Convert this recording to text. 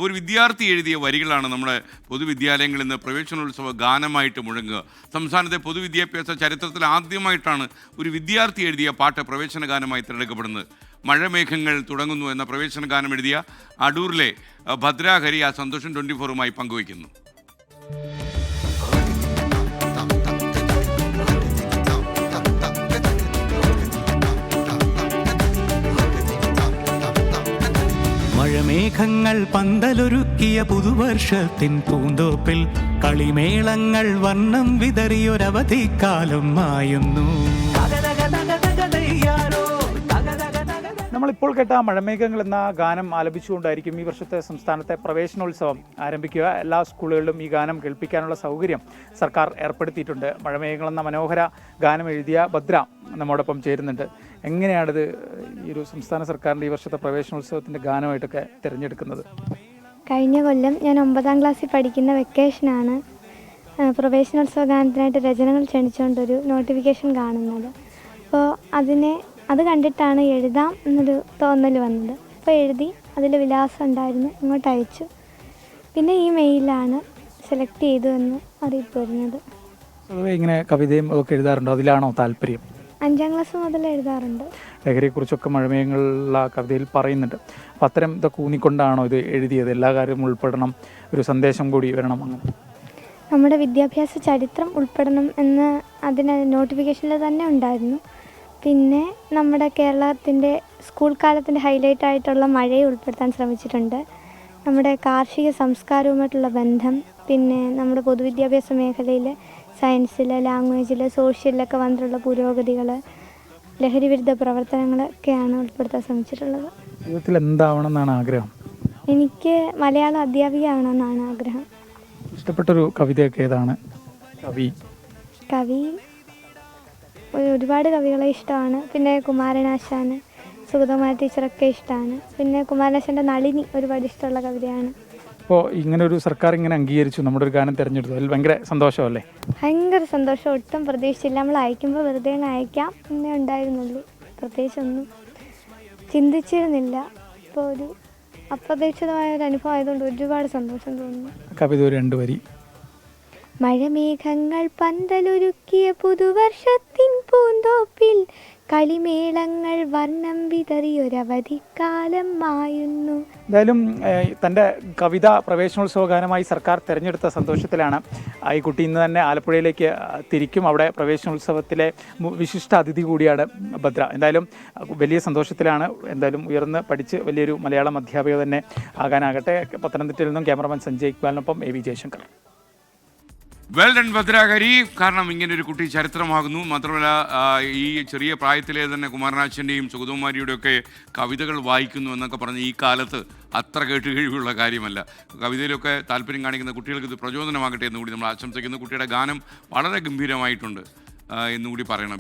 അപ്പോൾ ഒരു വിദ്യാർത്ഥി എഴുതിയ വരികളാണ് നമ്മുടെ പൊതുവിദ്യാലയങ്ങളിൽ നിന്ന് പ്രവേശനോത്സവ ഗാനമായിട്ട് മുഴങ്ങുക. സംസ്ഥാനത്തെ പൊതുവിദ്യാഭ്യാസ ചരിത്രത്തിൽ ആദ്യമായിട്ടാണ് ഒരു വിദ്യാർത്ഥി എഴുതിയ പാട്ട് പ്രവേശന ഗാനമായി തിരഞ്ഞെടുക്കപ്പെടുന്നത്. മഴമേഘങ്ങൾ തുടങ്ങുന്നു എന്ന പ്രവേശന ഗാനം എഴുതിയ അടൂരിലെ ഭദ്രാഹരി ആ സന്തോഷം 24-മായി പങ്കുവയ്ക്കുന്നു. മഴമേഘങ്ങൾ പന്തലൊരുക്കിയ പുതുവർഷത്തിൻ പൂന്തോപ്പിൽ കളിമേളങ്ങൾ വർണ്ണം വിതറിയൊരവധിക്കാലം മായുന്നു. നമ്മളിപ്പോൾ കേട്ട മഴമേഘങ്ങൾ എന്ന ഗാനം ആലപിച്ചുകൊണ്ടായിരിക്കും ഈ വർഷത്തെ സംസ്ഥാനത്തെ പ്രവേശനോത്സവം ആരംഭിക്കുക. എല്ലാ സ്കൂളുകളിലും ഈ ഗാനം കേൾപ്പിക്കാനുള്ള സൗകര്യം സർക്കാർ ഏർപ്പെടുത്തിയിട്ടുണ്ട്. മഴമേഘങ്ങൾ എന്ന മനോഹര ഗാനം എഴുതിയ ഭദ്ര നമ്മോടൊപ്പം ചേരുന്നുണ്ട്. എങ്ങനെയാണിത് ഈ ഒരു സംസ്ഥാന സർക്കാരിൻ്റെ ഈ വർഷത്തെ പ്രവേശനോത്സവത്തിൻ്റെ ഗാനമായിട്ടൊക്കെ തിരഞ്ഞെടുക്കുന്നത്? കഴിഞ്ഞ കൊല്ലം ഞാൻ 9ാം ക്ലാസ്സിൽ പഠിക്കുന്ന വെക്കേഷനാണ് പ്രവേശനോത്സവ ഗാനത്തിനായിട്ട് രചനകൾ ക്ഷണിച്ചുകൊണ്ടൊരു നോട്ടിഫിക്കേഷൻ കാണുന്നത്. അപ്പോൾ അത് കണ്ടിട്ടാണ് എഴുതാം എന്നൊരു തോന്നൽ വന്നത്. അപ്പോൾ എഴുതി, അതിൽ വിലാസം ഉണ്ടായിരുന്നു, ഇങ്ങോട്ട് അയച്ചു. പിന്നെ ഈ മെയിലാണ് സെലക്ട് ചെയ്തു എന്ന് അറിയിപ്പ് വരുന്നത്. ഇങ്ങനെ കവിതയും ഒക്കെ എഴുതാറുണ്ടോ? അതിലാണോ താല്പര്യം? 5ാം ക്ലാസ് മുതൽ എഴുതാറുണ്ട്. ലഹരിയെക്കുറിച്ചൊക്കെ മഴമേഘങ്ങളുള്ള കവിതയിൽ പറയുന്നുണ്ട്. അപ്പം അത്തരം ഇതൊക്കെ ഊന്നിക്കൊണ്ടാണോ ഇത് എഴുതിയത്? എല്ലാ കാര്യവും ഉൾപ്പെടണം, ഒരു സന്ദേശം കൂടി വരണം, അങ്ങനെ നമ്മുടെ വിദ്യാഭ്യാസ ചരിത്രം ഉൾപ്പെടണം എന്ന് അതിന് നോട്ടിഫിക്കേഷനിൽ തന്നെ ഉണ്ടായിരുന്നു. പിന്നെ നമ്മുടെ കേരളത്തിൻ്റെ സ്കൂൾ കാലത്തിൻ്റെ ഹൈലൈറ്റ് ആയിട്ടുള്ള മഴയെ ഉൾപ്പെടുത്താൻ ശ്രമിച്ചിട്ടുണ്ട്. നമ്മുടെ കാർഷിക സംസ്കാരവുമായിട്ടുള്ള ബന്ധം, പിന്നെ നമ്മുടെ പൊതുവിദ്യാഭ്യാസ മേഖലയിൽ സയൻസിൽ, ലാംഗ്വേജിൽ, സോഷ്യലിലൊക്കെ വന്നിട്ടുള്ള പുരോഗതികൾ, ലഹരി വിരുദ്ധ പ്രവർത്തനങ്ങളൊക്കെയാണ് ഉൾപ്പെടുത്താൻ ശ്രമിച്ചിട്ടുള്ളത്. ജീവിതത്തിൽ എന്താവണം എന്നാണ് ആഗ്രഹം? എനിക്ക് മലയാളം അധ്യാപികയാവണമെന്നാണ് ആഗ്രഹം. ഇഷ്ടപ്പെട്ടൊരു കവിതയൊക്കെ ഏതാണ്? കവി ഒരുപാട് കവികളെ ഇഷ്ടമാണ്. പിന്നെ കുമാരനാശാൻ, സുഗതകുമാരി ടീച്ചറൊക്കെ ഇഷ്ടമാണ്. പിന്നെ കുമാരനാശാൻ്റെ നളിനി ഒരുപാട് ഇഷ്ടമുള്ള കവിതയാണ്. അപ്പോൾ ഇങ്ങനെ ഒരു സർക്കാർ ഇങ്ങനെ അംഗീകരിച്ചു, നമ്മുടെ ഒരു ഗാനം തിരഞ്ഞെടുത്തു, അതിൽ ഭയങ്കര സന്തോഷമല്ലേ? ഭയങ്കര സന്തോഷം. ഒട്ടും പ്രതീക്ഷിച്ചില്ല. നമ്മൾ അയക്കുമ്പോൾ വെറുതെ അയക്കാം എന്നേ ഉണ്ടായിരുന്നുള്ളൂ. പ്രത്യേകിച്ചൊന്നും ചിന്തിച്ചിരുന്നില്ല. ഇപ്പോൾ ഒരു അപ്രതീക്ഷിതമായ ഒരു അനുഭവം ആയതുകൊണ്ട് ഒരുപാട് സന്തോഷം തോന്നുന്നു. കവിത ഒരു 2 വരി. മഴമേഘങ്ങൾ പന്തലൊരുക്കിയ പുതുവർഷത്തിൻ പൂന്തോപ്പിൽ കളിമേളങ്ങൾ വർണ്ണം വിതറിയൊരവധിക്കാലം മായുന്നു. എന്തായാലും തൻ്റെ കവിത പ്രവേശനോത്സവ ഗാനമായി സർക്കാർ തിരഞ്ഞെടുത്ത സന്തോഷത്തിലാണ് ഈ കുട്ടി. ഇന്ന് തന്നെ ആലപ്പുഴയിലേക്ക് തിരിക്കും. അവിടെ പ്രവേശനോത്സവത്തിലെ വിശിഷ്ട അതിഥി കൂടിയാണ് ഭദ്ര. എന്തായാലും വലിയ സന്തോഷത്തിലാണ്. എന്തായാലും ഉയർന്ന് പഠിച്ച് വലിയൊരു മലയാളം അധ്യാപിക തന്നെ ആകാനാകട്ടെ. പത്തനംതിട്ടയിൽ നിന്നും ക്യാമറമാൻ സഞ്ജയ് ഇക്ബാലിനൊപ്പം AV Jayashankar. Well done Bhadrahari. കാരണം ഇങ്ങനൊരു കുട്ടി ചരിത്രമാകുന്നു. മാത്രമല്ല ഈ ചെറിയ പ്രായത്തിലെ തന്നെ കുമാരനാശൻ്റെയും സുഗതകുമാരിയുടെ ഒക്കെ കവിതകൾ വായിക്കുന്നു എന്നൊക്കെ പറഞ്ഞ് ഈ കാലത്ത് അത്ര കേട്ടുകഴിവുള്ള കാര്യമല്ല. കവിതയിലൊക്കെ താല്പര്യം കാണിക്കുന്ന കുട്ടികൾക്ക് ഇത് പ്രചോദനമാകട്ടെ എന്നുകൂടി നമ്മൾ ആശംസിക്കുന്നു. കുട്ടിയുടെ ഗാനം വളരെ ഗംഭീരമായിട്ടുണ്ട് എന്നുകൂടി പറയണം.